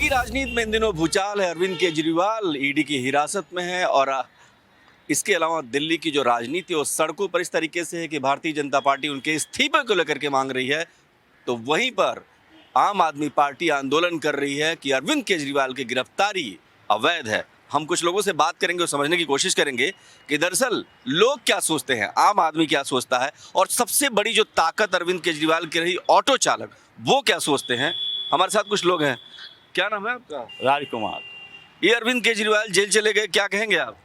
की राजनीति में इन दिनों भूचाल है। अरविंद केजरीवाल ईडी की हिरासत में है और इसके अलावा दिल्ली की जो राजनीति है वो सड़कों पर इस तरीके से है कि भारतीय जनता पार्टी उनके इस्तीफे को लेकर के मांग रही है, तो वहीं पर आम आदमी पार्टी आंदोलन कर रही है कि अरविंद केजरीवाल की गिरफ्तारी अवैध है। हम कुछ लोगों से बात करेंगे और समझने की कोशिश करेंगे कि दरअसल लोग क्या सोचते हैं, आम आदमी क्या सोचता है, और सबसे बड़ी जो ताकत अरविंद केजरीवाल की रही ऑटो चालक, वो क्या सोचते हैं। हमारे साथ कुछ लोग हैं। क्या नाम है आपका? राजकुमार। ये अरविंद केजरीवाल जेल चले गए, क्या कहेंगे आप?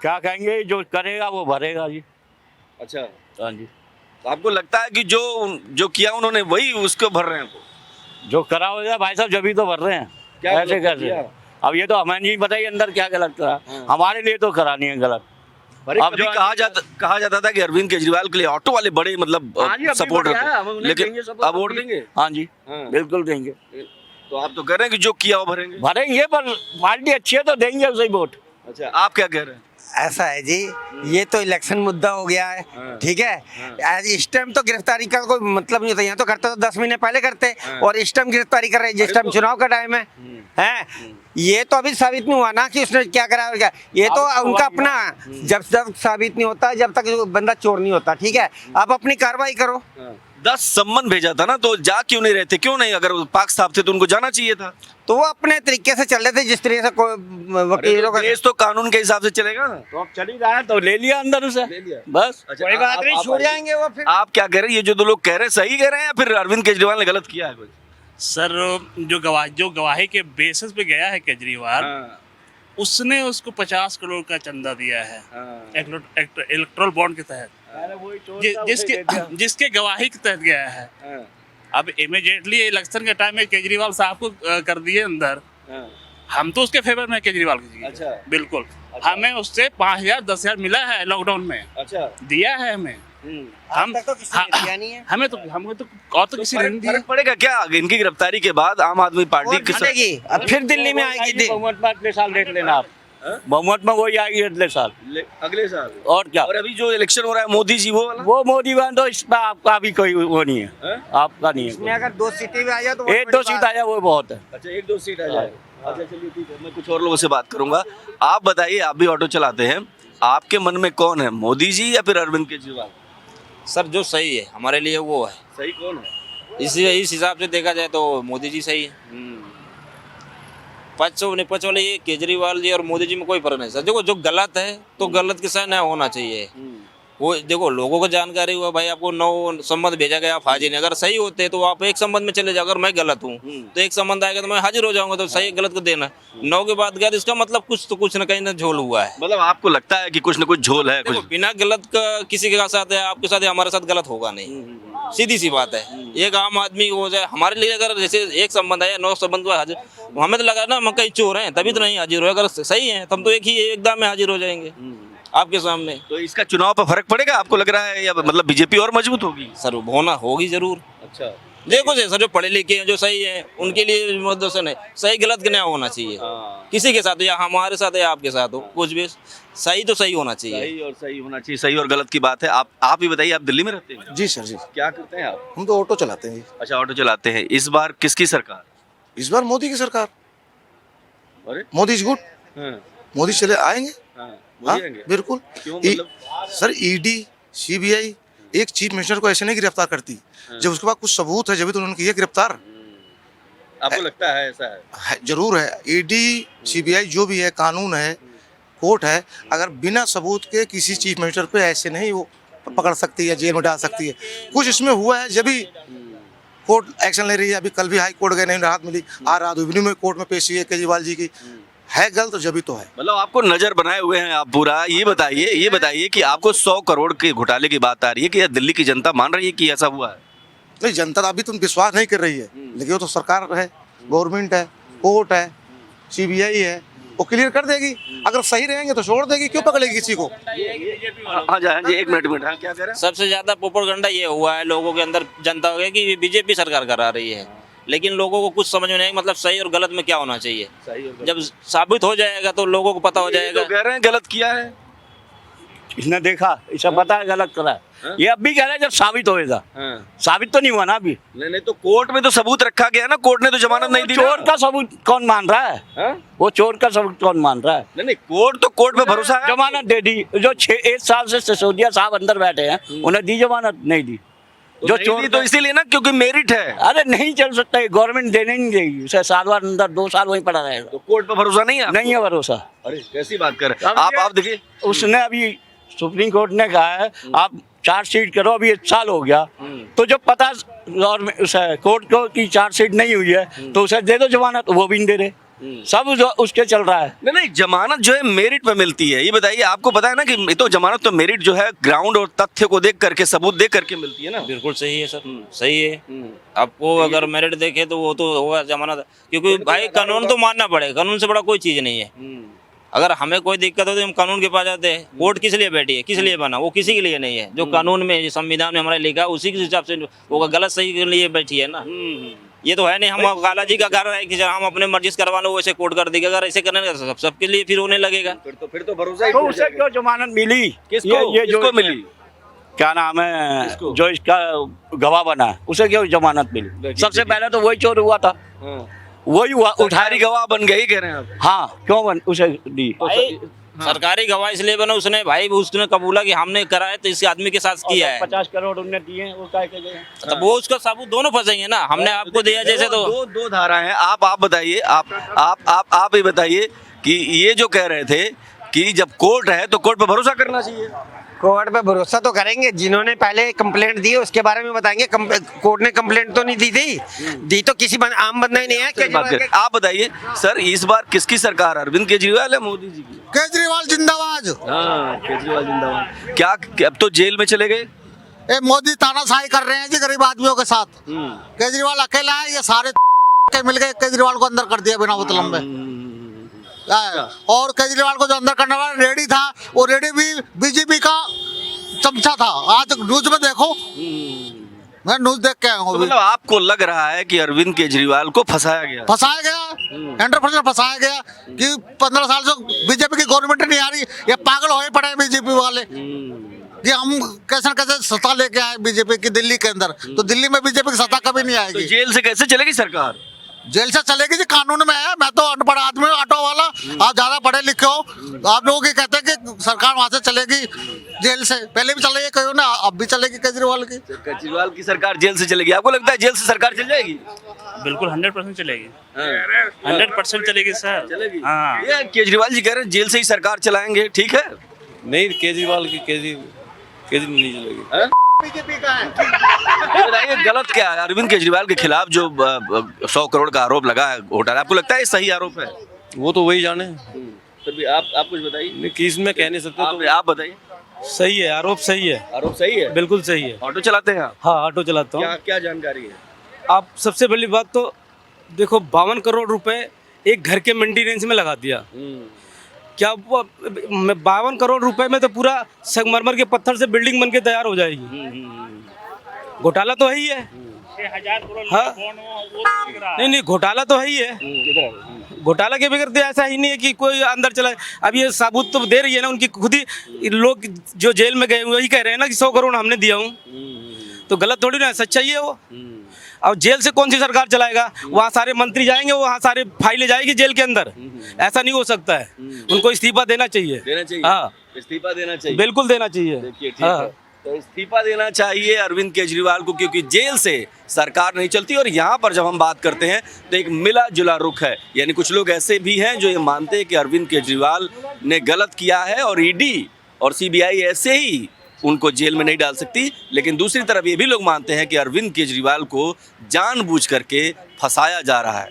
क्या कहेंगे, जो करेगा वो भरेगा जी। अच्छा, हाँ जी। तो आपको लगता है कि जो किया उन्होंने वही उसको भर रहे हैं? तो जो करा होगा भाई साहब जब ही तो भर रहे हैं। क्या ऐसे गलत कैसे? किया? अब ये तो हमें नहीं बताइए अंदर क्या गलत करा। हाँ। हमारे लिए तो करा नहीं है गलत। अब जो कहा जाता था कि अरविंद केजरीवाल के लिए ऑटो वाले बड़े मतलब हाँ जी, अभी सपोर्ट बढ़िया करते है, हैं, हम उन्हें लेकिन देंगे support अब वोट अभी। देंगे? हाँ जी, हाँ। बिल्कुल देंगे। तो आप तो कह रहे हैं कि जो किया वो भरेंगे। भरेंगे पर पार्टी अच्छी है तो देंगे उसे ही वोट। अच्छा, आप क्या कह रहे हैं? ऐसा है जी, ये तो इलेक्शन मुद्दा हो गया है। हाँ। ठीक है, इस टाइम तो गिरफ्तारी का कोई मतलब नहीं होता। यहाँ तो करते तो 10 महीने पहले करते, हाँ। और इस टाइम गिरफ्तारी कर रहे हैं जिस टाइम चुनाव का टाइम है। हैं, ये तो अभी साबित नहीं हुआ ना कि उसने क्या करा और क्या। ये तो अभी तो उनका हुआ अपना, जब तक साबित नहीं होता, जब तक बंदा चोर नहीं होता। ठीक है, आप अपनी कार्रवाई करो। 10 सम्मन भेजा था ना, तो जा क्यों नहीं रहते? क्यों नहीं? अगर वो पाक साहब थे तो उनको जाना चाहिए था। तो वो अपने तरीके से चल रहे थे, जिस तरीके से कोई वकीलों का। देश तो कानून के हिसाब से चलेगा ना। तो अब चली जाए तो ले लिया अंदर उसे, ले लिया। बस। अच्छा, कोई बात नहीं, छोड़ आइए। जाएंगे वो फिर। आप क्या कह रहे हैं? ये जो दो लोग कह रहे हैं सही कह रहे हैं या फिर अरविंद केजरीवाल ने गलत किया है कुछ? सर जो गवाही के बेसिस पे गया है केजरीवाल, उसने उसको 50 करोड़ का चंदा दिया है इलेक्ट्रल बॉन्ड के तहत, जिसके गवाही के तहत गया है। अब इमीडिएटली इलेक्शन के टाइम में केजरीवाल साहब को कर दिए अंदर। हम तो उसके फेवर में केजरीवाल की। अच्छा। बिल्कुल। हमें उससे 5,000 10,000 मिला है लॉकडाउन में। अच्छा, दिया है हमें। हम तक तो किसी ने दिया नहीं है। हमें तो और तो किसी ने नहीं दिया। फर्क पड़ेगा क्या इनकी गिरफ्तारी के बाद आम आदमी पार्टी और जीतेगी, अब फिर दिल्ली में आएगी। बहुमत में अगले साल देख लेना आप। बहुमत में वही आएगी अगले साल। अगले साल? और क्या? और अभी जो इलेक्शन हो रहा है मोदी जी वो वाला? वो मोदी वाला तो इसमें आपका भी कोई वो नहीं है। आपका नहीं इसमें है। अगर 2 सीटें भी आ जाए तो एक दो सीट आ जाए वो बहुत है। अच्छा, 1-2 सीट आ जाए। अच्छा चलिए ठीक है, मैं कुछ और लोगों से बात करूंगा। आप बताइए, आप भी ऑटो चलाते हैं, आपके मन में कौन है, मोदी जी या फिर अरविंद केजरीवाल? सर जो सही है हमारे लिए वो है। सही कौन है? इस हिसाब से देखा जाए तो मोदी जी सही है। पक्ष वाले ये केजरीवाल जी और मोदी जी में कोई फर्क नहीं सर। देखो जो गलत है तो गलत के साथ नहीं होना चाहिए। वो देखो लोगों को जानकारी हुआ भाई, आपको 9 संबंध भेजा गया, आप हाजिर नहीं। अगर सही होते तो आप एक संबंध में चले जाओ। अगर मैं गलत हूँ तो एक संबंध आएगा तो मैं हाजिर हो जाऊंगा। तो सही गलत को देना 9 के बाद गया, इसका मतलब कुछ न कहीं ना झोल हुआ है। मतलब आपको लगता है कि कुछ न कुछ झोल है? देखो कुछ बिना गलत का किसी के साथ है, आपके साथ है, हमारे साथ गलत होगा नहीं। सीधी सी बात है। एक आम आदमी हो जाए, हमारे लिए अगर जैसे एक संबंध है 9 संबंध को हाजिर, हमें तो लगा ना हम कई चोर हैं तभी तो नहीं हाजिर हो। अगर सही है हम तो एक दाम में हाजिर हो जाएंगे आपके सामने। तो इसका चुनाव पर फर्क पड़ेगा आपको लग रहा है, या मतलब बीजेपी और मजबूत होगी? सर होना होगी जरूर। अच्छा, देखो सर जो पढ़े लिखे हैं जो सही है उनके लिए मुद्दों है, सही गलत के नहीं होना चाहिए। किसी के साथ, या हमारे साथ है या आपके साथ हो, कुछ भी सही तो सही होना चाहिए। सही और सही होना चाहिए। सही और गलत की बात है। आप ही बताइए, आप दिल्ली में रहते हैं? जी सर जी, क्या करते हैं आप? हम तो ऑटो चलाते हैं जी। अच्छा, ऑटो चलाते हैं। इस बार किसकी सरकार? इस बार मोदी की सरकार। अरे मोदी इज गुड। मोदी चले आएंगे। हाँ, हाँ बिल्कुल। क्यों मतलब? सर ईडी सीबीआई एक चीफ मिनिस्टर को ऐसे नहीं गिरफ्तार करती जब उसके पास कुछ सबूत है, जब तो उन्होंने किया गिरफ्तार। आपको लगता है ऐसा है? जरूर है। ईडी सीबीआई जो भी है, कानून है, कोर्ट है, अगर बिना सबूत के किसी चीफ मिनिस्टर पे ऐसे नहीं वो पकड़ सकती है, जेल में डाल सकती है। कुछ इसमें हुआ है, जब भी कोर्ट एक्शन ले रही है। अभी कल भी हाई कोर्ट गए, नहीं राहत मिली। आज रात इवनिंग में कोर्ट में पेशी है केजरीवाल जी की। है गलत तो जब तो है। मतलब आपको नजर बनाए हुए हैं आप पूरा। ये बताइए कि आपको 100 करोड़ के घोटाले की बात आ रही है कि दिल्ली की जनता मान रही है कि ऐसा हुआ है? नहीं, जनता अभी तो विश्वास नहीं कर रही है, लेकिन वो तो सरकार है, गवर्नमेंट है, कोर्ट है, सीबीआई है, वो क्लियर कर देगी। अगर सही रहेंगे तो छोड़ देगी, क्यों पकड़ेगी किसी को? हाँ जी, एक मिनट। हाँ, क्या कह रहे हैं? सबसे ज्यादा प्रोपेगेंडा ये हुआ है लोगों के अंदर, जनता हो गया कि बीजेपी सरकार करा रही है, लेकिन लोगों को कुछ समझ में नहीं मतलब सही और गलत में क्या होना चाहिए। जब साबित हो जाएगा तो लोगों को पता हो जाएगा। तो कह रहे हैं गलत किया है। इसने देखा, इसे पता है गलत करा है। ये अब भी कह रहे हैं जब साबित होएगा। साबित तो नहीं हुआ ना अभी। नहीं तो कोर्ट में तो सबूत रखा गया ना, कोर्ट ने तो जमानत नहीं दी ना। चोर का सबूत कौन मान रहा है? वो चोर का सबूत कौन मान रहा है? नहीं कोर्ट पे भरोसा है। जमानत दे दी। जो 1 साल से सिसोदिया साहब अंदर बैठे हैं, उन्हें दी जमानत? नहीं दी। जो चोर तो इसीलिए ना क्योंकि मेरिट है। अरे नहीं चल सकता, गवर्नमेंट देने नहीं देगी उसे। साल भर अंदर 2 साल वहीं पड़ा रहेगा। तो कोर्ट पर भरोसा नहीं है? नहीं है भरोसा। अरे कैसी बात कर रहे हैं आप देखिए, उसने अभी सुप्रीम कोर्ट ने कहा है आप चार्जशीट करो, अभी 1 साल हो गया, तो जब पता कोर्ट को की चार्जशीट नहीं हुई है तो उसे दे दो जमानत, वो भी नहीं दे रहे। सब जो उसके चल रहा है। नहीं जमानत जो है मेरिट पे मिलती है। ये बताइए, आपको पता है ना कि तो जमानत तो मेरिट जो है ग्राउंड और तथ्य को देख करके, सबूत देख करके मिलती है ना। बिल्कुल सही है सर, सही है। आपको अगर मेरिट देखे तो वो तो होगा जमानत, क्योंकि भाई कानून तो मानना पड़ेगा। कानून से बड़ा कोई चीज नहीं है। अगर हमें कोई दिक्कत हो तो हम कानून के पास जाते हैं। कोर्ट किस लिए बैठी है, किस लिए बना? वो किसी के लिए नहीं है। जो कानून में, संविधान में हमारे लिखा है उसी के हिसाब से वो गलत सही के लिए बैठी है ना। ये तो है नहीं हम काला जी का घर है कि हम अपने मर्जी से करवा लो, वैसे कोर्ट कर देगा। अगर ऐसे करने का सबके लिए फिर होने लगेगा। फिर तो भरोसा ही तो टूट उसे जाएगा। क्यों जमानत मिली? किसको मिली? क्या नाम है जो इसका गवाह बना है, उसे क्यों जमानत मिली? सबसे पहले तो वही चोर हुआ था, वही हुआ। उठारी गवाह बन गए ही कह रहे हैं आप। हाँ, क्यों उसे दी? सरकारी गवाह इसलिए बना उसने, भाई उसने कबूला कि हमने करा है तो इस आदमी के साथ किया है। 50 करोड़ उन्हें दिए हैं, वो क्या कहे? तो वो उसका सबूत दोनों फंसेंगे ना। हमने आपको दिया जैसे तो दो धारा हैं। आप बताइए, आप ही बताइए कि ये जो कह रहे थे कि जब कोर्ट है तो कोर्ट पे भरोसा करना चाहिए। कोर्ट पे भरोसा तो करेंगे, जिन्होंने पहले कंप्लेंट दी है उसके बारे में बताएंगे। कोर्ट ने कंप्लेंट तो नहीं दी थी, दी तो किसी आम बंदा ही नहीं है। आप बताइए सर, इस बार किसकी सरकार, अरविंद केजरीवाल या मोदी जी की? केजरीवाल जिंदाबाद। केजरीवाल जिंदाबाद। क्या अब तो जेल में चले गए? ये मोदी तानाशाही कर रहे हैं जी गरीब आदमियों के साथ। केजरीवाल अकेला है, ये सारे के मिल गए केजरीवाल को अंदर कर दिया बिना मतलब में। और केजरीवाल को जो अंदर करने वाला रेडी था, वो रेडी भी बीजेपी का चमचा था। आज न्यूज में देखो, मैं न्यूज देख के आया हूँ। तो मतलब आपको लग रहा है कि अरविंद केजरीवाल को फंसाया गया 100% फंसाया गया कि 15 साल से बीजेपी की गवर्नमेंट नहीं आ रही। ये पागल होए पड़े हैं बीजेपी वाले कि हम कैसे कैसे सत्ता लेके आए बीजेपी की दिल्ली के अंदर। तो दिल्ली में बीजेपी की सत्ता कभी नहीं तो आएगी। जेल से कैसे चलेगी सरकार? जेल से चलेगी जी, कानून में है। मैं तो अनपढ़ आदमी हूँ, ऑटो वाला। आप ज्यादा पढ़े लिखे हो, आप लोगों की कहते हैं कि सरकार वहां से चलेगी जेल से। पहले भी चल रही है, कहो ना, अब भी चलेगी केजरीवाल की। केजरीवाल की सरकार जेल से चलेगी? आपको लगता है जेल से सरकार चल जाएगी? बिल्कुल 100% चलेगी। 100% चलेगी सर। चलेगी। हाँ। ये केजरीवाल जी कह रहे हैं जेल से ही सरकार चलाएंगे, ठीक है? नहीं, केजरीवाल नहीं चलेगी। बीजेपी का है। बताइए गलत क्या है? अरविंद केजरीवाल के खिलाफ जो 100 करोड़ का आरोप लगा है घोटाला, आपको लगता है ये सही आरोप है? वो तो वही जाने। फिर भी आप कुछ बताइए। नहीं, किस में कह नहीं सकते। तो आप बताइए। सही है, आरोप सही है। आरोप सही है? बिल्कुल सही है। ऑटो चलाते हैं आप? हाँ, ऑटो चलाता हूँ। क्या जानकारी है? आप सबसे पहली बात तो देखो, 52 करोड़ रुपए एक घर के मेंटेनेंस में लगा दिया। क्या 52 करोड़ रुपए में तो पूरा संगमरमर के पत्थर से बिल्डिंग बन के तैयार हो जाएगी। घोटाला तो है ही है। 1000 करोड़ हाँ। नहीं, घोटाला तो है ही है। घोटाला के बगैर तो ऐसा ही नहीं है कि कोई अंदर चला। अब ये सबूत तो दे रही है ना, उनकी खुद ही लोग जो जेल में गए वही कह रहे हैं ना कि 100 करोड़ हमने दिया हूँ। तो गलत थोड़ी ना, सच्चाई है वो। और जेल से कौन सी सरकार चलाएगा? वहाँ सारे मंत्री जाएंगे, वहाँ सारे फाइलें जाएगी जेल के अंदर। ऐसा नहीं हो सकता है। उनको इस्तीफा देना चाहिए। हाँ, इस्तीफा देना चाहिए। बिल्कुल देना चाहिए। हाँ, तो इस्तीफा देना चाहिए अरविंद केजरीवाल को, क्योंकि जेल से सरकार नहीं चलती। और यहाँ पर जब हम बात करते हैं तो एक मिला जुला रुख है, यानी कुछ लोग ऐसे भी हैं जो ये मानते हैं कि अरविंद केजरीवाल ने गलत किया है और ईडी और सीबीआई ऐसे ही उनको जेल में नहीं डाल सकती। लेकिन दूसरी तरफ ये भी लोग मानते हैं कि अरविंद केजरीवाल को जानबूझ करके फंसाया जा रहा है।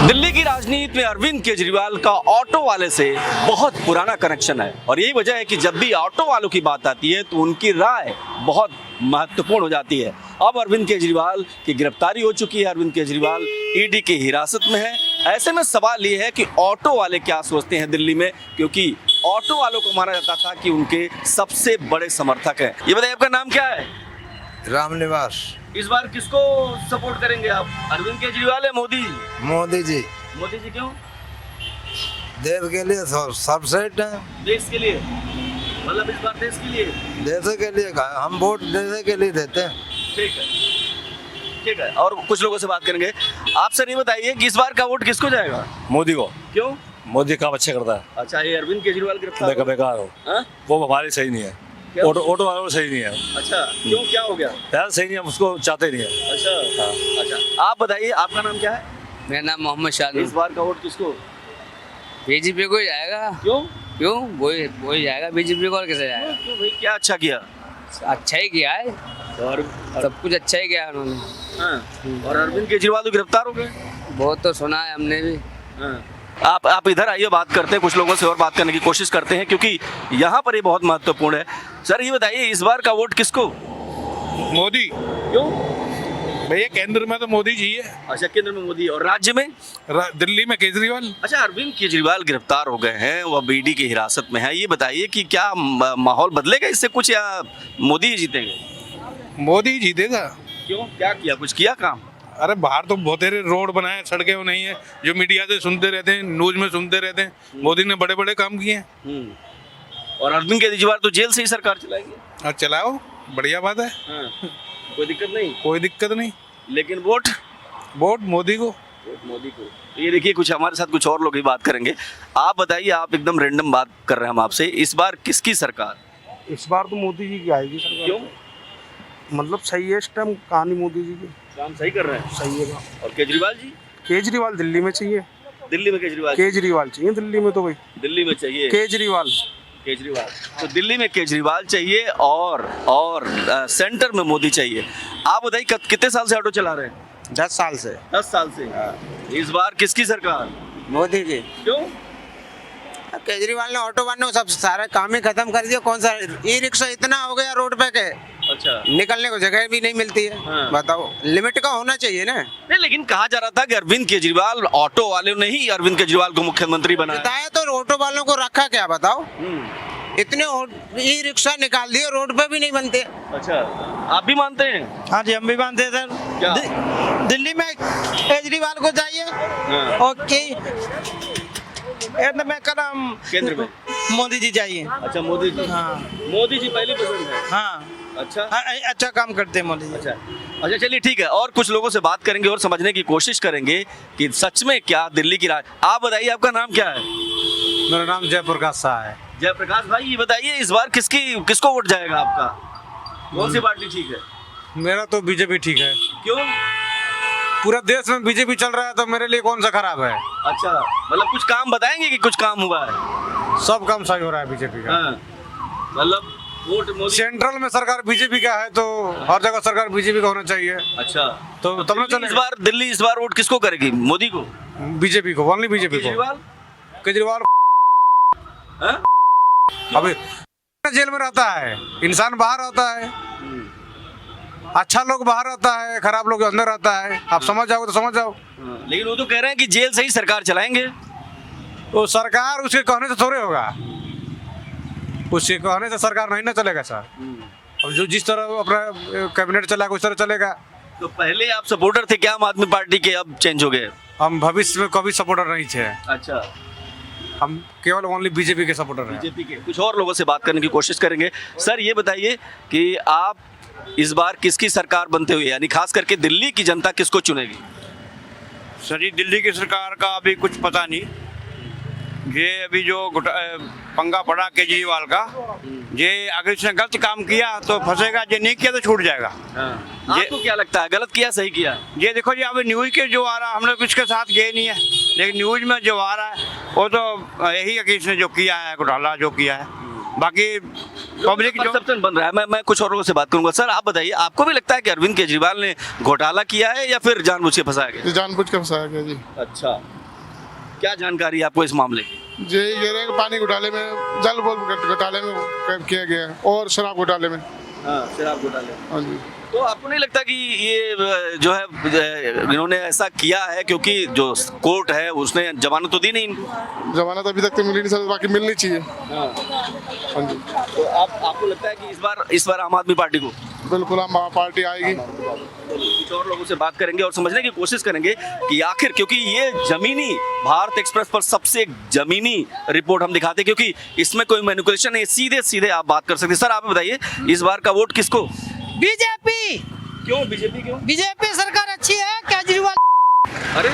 दिल्ली की राजनीति में अरविंद केजरीवाल का ऑटो वाले से बहुत पुराना कनेक्शन है। और यही वजह है कि जब भी ऑटो वालों की बात आती है तो उनकी राय बहुत महत्वपूर्ण हो जाती है। अब अरविंद केजरीवाल की गिरफ्तारी हो चुकी है, अरविंद केजरीवाल ईडी की हिरासत में है। ऐसे में सवाल ये है कि ऑटो वाले क्या सोचते हैं दिल्ली में, क्योंकि ऑटो वालों को माना जाता था कि उनके सबसे बड़े समर्थक हैं। ये बताइए आपका नाम क्या है? रामनिवास। इस बार किसको सपोर्ट करेंगे आप, अरविंद केजरीवाल या मोदी? मोदी जी मोदी जी क्यों? देश के लिए सब सेट है। देश के लिए, मतलब इस बार देश के लिए? देश के लिए हम वोट देश के लिए देते हैं। ठीक है, ठीक है। और कुछ लोगों से बात करेंगे। आप सर ये बताइए कि इस बार का वोट किसको जाएगा? मोदी को। क्यों? मोदी काम अच्छा करता है। अच्छा, ये अरविंद केजरीवाल गिरफ्तार बेकार बेकार हो, हाँ? वो हमारे सही नहीं है। क्या? ऑटो वालों को सही नहीं है अच्छा, क्यों, क्या हो गया? यार, सही नहीं है, हम उसको चाहते नहीं है। अच्छा, अच्छा। आप बताइए, आपका नाम क्या है? मेरा नाम मोहम्मद शाह। इस बार का वोट किसको? बीजेपी को ही जाएगा। क्यों? क्यों? वही जाएगा बीजेपी को, और कैसे जाएगा? क्यों भाई, क्या अच्छा किया? अच्छा ही किया है, और सब कुछ अच्छा ही किया है उन्होंने। हाँ, और अरविंद केजरीवाल तो गिरफ्तार हो गए। बहुत तो सुना है हमने भी। हाँ। आप इधर आइए, बात करते हैं, कुछ लोगों से और बात करने की कोशिश करते हैं, क्योंकि यहाँ पर ये बहुत महत्वपूर्ण है। सर ये बताइए, इस बार का वोट किसको? मोदी। क्यों? भैया केंद्र में तो मोदी जी है। अच्छा, केंद्र में मोदी, और राज्य में? दिल्ली में केजरीवाल। अच्छा, अरविंद केजरीवाल गिरफ्तार हो गए हैं, वह ईडी की हिरासत में है। ये बताइए कि क्या माहौल बदलेगा इससे कुछ, या मोदी ही जीतेंगे? मोदी जीतेगा। क्यों, क्या किया, कुछ किया काम? अरे बाहर तो बहुत सारे रोड बनाए, सड़कें वो नहीं है, जो मीडिया से सुनते रहते हैं, न्यूज में सुनते रहते हैं। मोदी ने बड़े बड़े काम किए हैं। और अरविंद केजरीवाल तो जेल से ही सरकार चलाएंगे। और चलाओ, बढ़िया बात है। हाँ। कोई दिक्कत नहीं? कोई दिक्कत नहीं। लेकिन वोट मोदी को। वोट मोदी को। ये देखिए, कुछ हमारे साथ कुछ और लोग भी बात करेंगे। आप बताइए, आप एकदम रैंडम बात कर रहे हैं हम आपसे, इस बार किसकी सरकार? इस बार तो मोदी जी की आएगी सरकार। क्यों? मतलब सही है, इस टाइम कहानी मोदी जी की काम सही कर रहे हैं। सही है। और केजरीवाल जी? केजरीवाल दिल्ली में चाहिए। दिल्ली में केजरीवाल चाहिए दिल्ली में, तो भाई दिल्ली में चाहिए केजरीवाल। तो दिल्ली में केजरीवाल चाहिए, और सेंटर में मोदी चाहिए। आप बताइए, कितने साल से ऑटो चला रहे हैं? 10 साल से। 10 साल से। इस बार किसकी सरकार? मोदी जी। क्यों? केजरीवाल ने ऑटो वालों सब सारे काम ही खत्म कर दिया। कौन सा ई रिक्शा इतना हो गया रोड पे के अच्छा, निकलने को जगह भी नहीं मिलती है। हाँ। बताओ, लिमिट का होना चाहिए ना। नहीं, लेकिन कहा जा रहा था कि अरविंद केजरीवाल, ऑटो वाले ने ही अरविंद केजरीवाल को मुख्यमंत्री बनाया। बताया तो ऑटो वालों को रखा क्या, बताओ। इतने ई रिक्शा निकाल दिए, रोड पे भी नहीं बनते। अच्छा, आप भी मानते हैं? हाँ जी, हम भी मानते हैं सर। क्या? दिल्ली में केजरीवाल को चाहिए। हाँ। और में कदम केंद्र में मोदी जी चाहिए। अच्छा, मोदी जी। हाँ। मोदी जी पहली पसंद है। हाँ, अच्छा, अच्छा काम करते हैं मोदी जी। अच्छा, चलिए ठीक है। और कुछ लोगों से बात करेंगे और समझने की कोशिश करेंगे कि सच में क्या दिल्ली की राज। आप बताइए, आपका नाम क्या है? मेरा नाम जयप्रकाश शाह है। जयप्रकाश भाई, ये बताइए, इस बार किसको वोट जाएगा आपका? कौन सी पार्टी ठीक है? मेरा तो बीजेपी ठीक है। क्यों? पूरा देश में बीजेपी चल रहा है, तो मेरे लिए कौन सा खराब है? अच्छा, मतलब कुछ काम बताएंगे कि कुछ काम हुआ है? सब काम सही हो रहा है बीजेपी का। हाँ। मतलब वोट मोदी। सेंट्रल में सरकार बीजेपी का है, तो हर जगह सरकार बीजेपी का होना चाहिए। अच्छा, तो तब ना चले। दिल्ली इस बार वोट किसको करेगी? मोदी को? बीजेपी को, ओनली बीजेपी को। केजरीवाल हाँ? अभी जेल में रहता है, इंसान बाहर रहता है। अच्छा लोग बाहर रहता है, खराब लोग अंदर रहता है। आप समझ जाओ तो समझ जाओ। लेकिन वो तो कह रहे हैं कि जेल से ही सरकार चलाएंगे। वो सरकार उसके कहने से थोड़े होगा, उसके कहने से सरकार नहीं ना चलेगा सर। अब जो जिस तरह अपना कैबिनेट चलाएगा उस तरह चलेगा। तो पहले आप सपोर्टर थे क्या आम आदमी पार्टी के, अब चेंज हो गए? हम भविष्य में कभी सपोर्टर नहीं थे। अच्छा, हम केवल ओनली बीजेपी के सपोर्टर हैं। बीजेपी के। कुछ और लोगों से बात करने की कोशिश करेंगे। सर ये बताइए कि आप इस बार किसकी सरकार बनते हुए, यानी खास करके दिल्ली की जनता किसको चुनेगी? सर जी, दिल्ली की सरकार का अभी कुछ पता नहीं। ये अभी जो पंगा पड़ा केजरीवाल का, ये अगर इसने गलत काम किया तो फंसेगा, ये नहीं किया तो छूट जाएगा। आपको क्या लगता है, गलत किया सही किया? ये देखो जी, अभी न्यूज के जो आ रहा, हम लोग इसके साथ गए नहीं है, लेकिन न्यूज में जो आ रहा है वो तो यही है कि इसने जो किया है, घोटाला जो किया है। बाकी पब्लिक जो परसेप्शन बन रहा है। मैं कुछ और लोगों से बात करूंगा। सर आप बताइए, आपको भी लगता है कि अरविंद केजरीवाल ने घोटाला किया है या फिर जानबूझ के फंसाया गया? जानबूझ के फंसाया गया जी। अच्छा, क्या जानकारी है आपको इस मामले की? ये कह रहे हैं कि पानी घोटाले में, जल बोर्ड घोटाले में किया गया और शराब घोटाले में। शराब घोटाले। हाँ जी। तो आपको नहीं लगता कि ये जो है इन्होंने ऐसा किया है क्योंकि जो कोर्ट है उसने जमानत तो दी नहीं इनको? जमानत अभी तक तो मिली नहीं सर, बाकी मिलनी चाहिए। हाँ। हाँ जी, तो आपको लगता है कि इस बार आम आदमी पार्टी को बिल्कुल हम पार्टी आएगी। कुछ और लोगों से बात करेंगे और समझने की कोशिश करेंगे कि आखिर, क्योंकि ये जमीनी भारत एक्सप्रेस पर सबसे जमीनी रिपोर्ट हम दिखाते हैं, क्योंकि इसमें कोई मैनिपुलेशन नहीं, सीधे सीधे आप बात कर सकते हैं। सर आप बताइए इस बार का वोट किसको? बीजेपी। क्यों बीजेपी क्यों? बीजेपी सरकार अच्छी है, केजरीवाल। अरे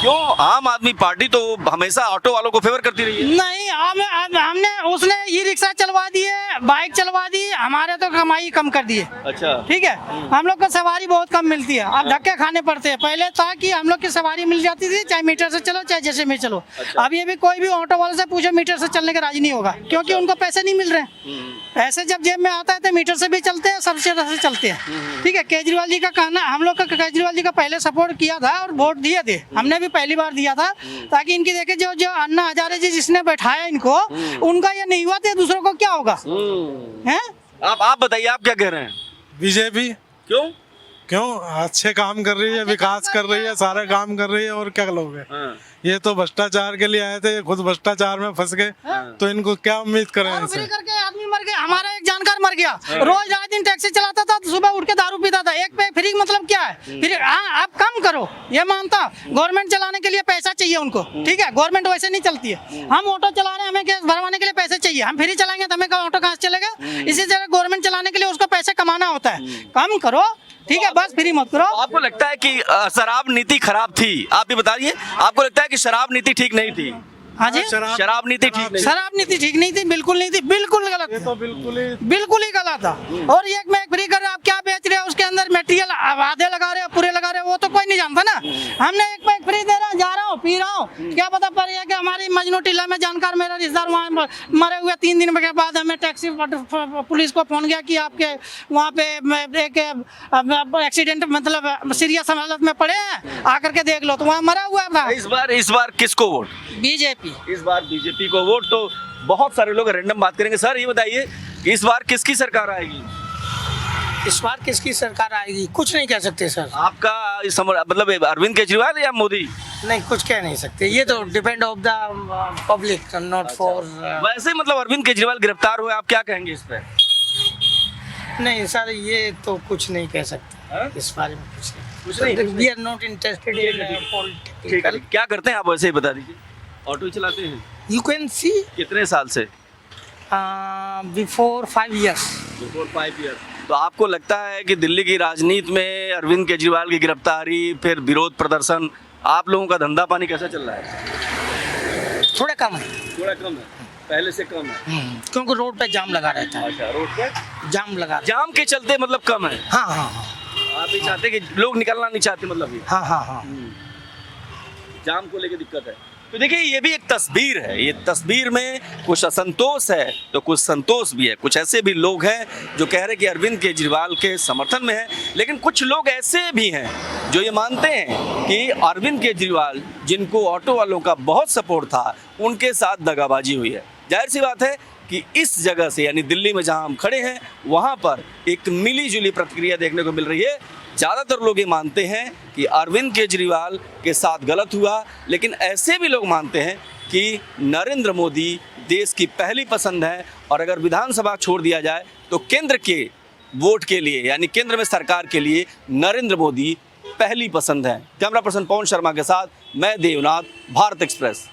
क्यों? आम आदमी पार्टी तो हमेशा ऑटो वालों को फेवर करती रही है। नहीं, हमने उसने ई रिक्शा चलवा दिए, बाइक चलवा दी, हमारे तो कमाई कम कर दिए। अच्छा, ठीक है, हम लोग को सवारी बहुत कम मिलती है, अब धक्के खाने पड़ते हैं। पहले था कि हम लोग की सवारी मिल जाती थी, चाहे मीटर से चलो चाहे जैसे में चलो। अभी अभी कोई भी ऑटो वाले से पूछो मीटर से चलने के राजी नहीं होगा, क्योंकि उनको पैसे नहीं मिल रहे हैं। ऐसे जब जेब में आता है तो मीटर से भी चलते हैं, सबसे से चलते हैं। ठीक है, केजरीवाल जी का कहना, हम लोग का केजरीवाल जी का पहले सपोर्ट किया था और वोट दिए थे, हमने भी पहली बार दिया था, ताकि इनकी देखे जो अन्ना हजारे जी जिसने बैठाया इनको, उनका ये नहीं हुआ तो दूसरों को क्या होगा? हैं? आप बताइए, आप क्या कह रहे हैं? बीजेपी। क्यों अच्छे काम कर रही है, विकास कर रही है, सारे काम कर रही है, और क्या लोग हैं? ये तो भ्रष्टाचार के लिए आए थे, खुद भ्रष्टाचार में फंस गए, तो इनको क्या उम्मीद करें इनसे? करके आदमी मर गया, हमारा एक जानकार मर गया, रोज रात दिन टैक्सी चलाता था, सुबह उठ के दारू पीता था। एक पे फ्री मतलब क्या है? फिर हाँ आप कम करो, ये मानता, गवर्नमेंट चलाने के लिए पैसा चाहिए उनको। ठीक है, गवर्नमेंट वैसे नहीं चलती है। हम ऑटो चला रहे हैं, हमें गैस भरवाने के लिए पैसे चाहिए, हम फ्री चलाएंगे तो हमें ऑटो कहाँ से चलेगा? इसी तरह गवर्नमेंट चलाने के लिए उसको पैसे कमाना होता है, कम करो। ठीक है, बस फ्री मत करो। आपको लगता है कि शराब नीति खराब थी? आप भी बताइए, आपको लगता है कि शराब नीति ठीक नहीं थी? हाँ जी, शराब नीति ठीक नहीं, शराब नीति ठीक नहीं थी, बिल्कुल नहीं थी, बिल्कुल गलत। ये तो बिल्कुल ही गलत था। और एक में एक फ्री कर रहे, आप क्या बेच रहे हो? उसके अंदर मटेरियल आधे लगा रहे हो, पूरे लगा रहे हो, वो तो कोई नहीं जानता ना। हमने एक में एक फ्री दे रहा, जा रहा हूँ, पी रहा हूँ, क्या पता पर यह कि हमारी मजनू टीला में जानकार मेरा रिश्तेदार वहाँ मरे हुए 3 दिन के बाद हमें टैक्सी पुलिस को फोन किया कि आपके वहाँ पे एक एक्सीडेंट मतलब सीरियस हालत में पड़े हैं, आकर के देख लो, तो वहाँ मरा हुआ था। इस बार किसको वोट? बीजेपी। इस बार बीजेपी को वोट। तो बहुत सारे लोग रैंडम बात करेंगे। सर ये बताइए कि इस बार किसकी सरकार आएगी? इस बार किसकी सरकार आएगी कुछ नहीं कह सकते सर। आपका मतलब अरविंद केजरीवाल या मोदी? नहीं, कुछ कह नहीं सकते, ये तो depend of the public, not for. वैसे मतलब अरविंद केजरीवाल गिरफ्तार हुए, आप क्या कहेंगे इस पे? नहीं सर, ये तो कुछ नहीं कह सकते इस बारे में, कुछ नहीं। We are not interested in political. क्या करते हैं आप, वैसे ही बता दीजिए। ऑटो चलाते हैं? You can see. कितने साल से? Before 5 years। Before 5 years। तो आपको लगता है कि दिल्ली की राजनीति में अरविंद केजरीवाल की गिरफ्तारी, फिर विरोध प्रदर्शन, आप लोगों का धंधा पानी कैसा चल रहा है? थोड़ा कम है। थोड़ा कम है, पहले से कम है, क्योंकि रोड पे जाम लगा रहता है। अच्छा, रोड पे जाम लगा, जाम के चलते मतलब कम है। हाँ हाँ हाँ। आप ये चाहते कि लोग निकलना नहीं चाहते, मतलब ये हाँ हाँ हाँ, जाम को लेकर दिक्कत है। तो देखिए ये भी एक तस्वीर है, ये तस्वीर में कुछ असंतोष है तो कुछ संतोष भी है। कुछ ऐसे भी लोग हैं जो कह रहे हैं कि अरविंद केजरीवाल के समर्थन में है, लेकिन कुछ लोग ऐसे भी हैं जो ये मानते हैं कि अरविंद केजरीवाल, जिनको ऑटो वालों का बहुत सपोर्ट था, उनके साथ दगाबाजी हुई है। जाहिर सी बात है कि इस जगह से, यानी दिल्ली में जहां हम खड़े हैं, वहां पर एक मिली जुली प्रतिक्रिया देखने को मिल रही है। ज़्यादातर लोग ये मानते हैं कि अरविंद केजरीवाल के साथ गलत हुआ, लेकिन ऐसे भी लोग मानते हैं कि नरेंद्र मोदी देश की पहली पसंद है, और अगर विधानसभा छोड़ दिया जाए तो केंद्र के वोट के लिए, यानी केंद्र में सरकार के लिए नरेंद्र मोदी पहली पसंद है। कैमरा पर्सन पवन शर्मा के साथ मैं देवनाथ, भारत एक्सप्रेस।